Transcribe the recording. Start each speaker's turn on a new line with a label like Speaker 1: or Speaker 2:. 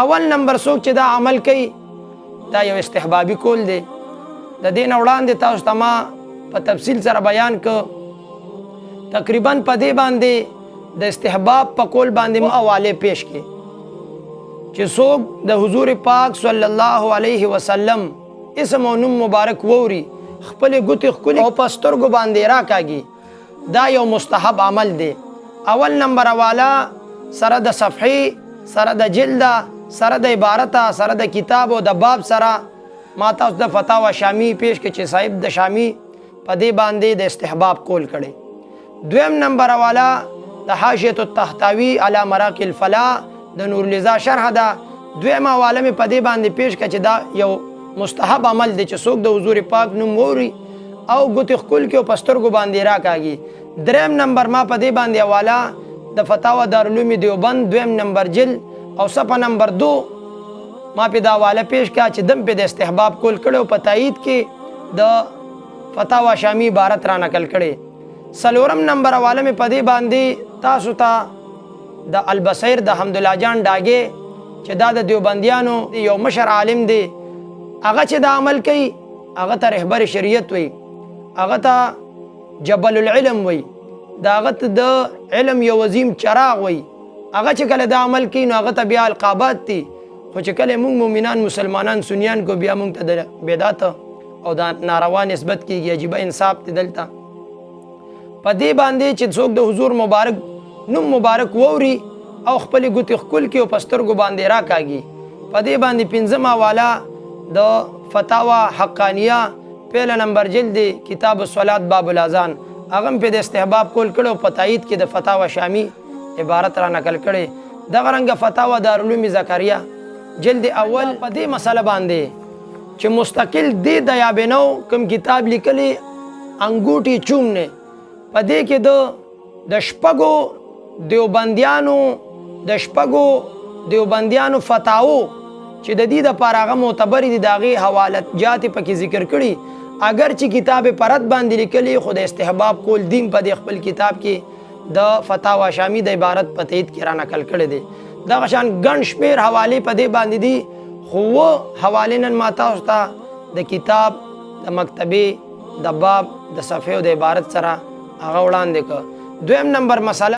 Speaker 1: اول نمبر څوک چې دا عمل کوي دا یو استحبابي کول دی. د دې نه وړاندې تاسو ته ما په تفصیل سره بیان کړ. تقریبا په دې باندې د استحباب په کول باندې مو حواله پیش کړي چې څوک د حضور پاک صلی الله علیه وسلم اسم او نوم مبارک ووري خپل ګوتې ښکلي او په سترګو باندې راکاږي دا یو مستحب عمل دی. اول نمبر حواله سره د صفحې سره د جلد سره د عبارت سره د کتاب او د باب سره ما تاسو د فتاوا شامی پیش کې چې صاحب د شامی په دې باندې د استحباب کول کړي. دویم نمبر حواله د حاشیه التحتوی علی مراقی الفلاح د نور لزا شرح ده. دویم حواله مې په دې باندې پیش کړه چې دا یو مستحب عمل دی چې څوک د حضور پاک نوم ووري او ګوتې ښکل کړي او په سترګو باندې راکاږي. دریم نمبر ما په دې باندې حواله د فتاوا دارالعلوم دیوبند دویم نمبر جلد او صفحه نمبر 2 ما په دا حواله پیش کړه چې دم په د استحباب کول کړي او په تایید کې د فتاوا شامی عبارت را نقل کړي. څلورم نمبر حواله مې په دې باندې تاسو ته د البصیر د حمدالله جان ډاګې چې دا د دیوبندیانو یو مشر عالم دی هغه چې دا عمل کوي هغه ته رهبر شریعت وي هغه ته جبل العلم وي دا هغه ته د علم یو عظیم چراغ وي هغه چې کله دا عمل کوي نو هغه ته بیا القابات دي خو چې کله موږ مؤمنان مسلمانان سنیان کو بیا موږ ته د بدعت او دا ناروا نسبت کیږي عجیبه انصاف دی دلته په دې باندې چې څوک د حضور مبارک نوم مبارک ووري او خپل ګوتې ښکل کړي او په سترګو باندې راکاږي. په دې باندې پنځم حواله د فتاوا حقانیه پهله نمبر جلد کتاب الصلات باب الاذان هغه په د استحباب کول کړي او په تایید کې د فتاوا شامی عبارت را نقل کړي. دغه رنګه فتاوا دارالعلوم زکریا جلد اول په دې مسله باندې چې مستقل دې د یابنو کوم کتاب لیکلي انګوټي چومنه په دې کې د شپږو دیوبندیانو فتاوو چې د دې د پاره هغه معتبر دي د هغې حوالت جات پکې ذکر کړي اگر چې کتاب پرد باندې لیکلي خو د استحباب کول دین په دې خپل کتاب کې د فتاوا شامی د عبارت په تایید کې را نقل کړي دي. دغه شان ګڼ شمېر حوالې په دې باندې دي خو حوالې نن ما تاسو ته د کتاب د مکتبې د باب د صفحې او د عبارت سره هغه وړاندې کړ. دویم نمبر مسله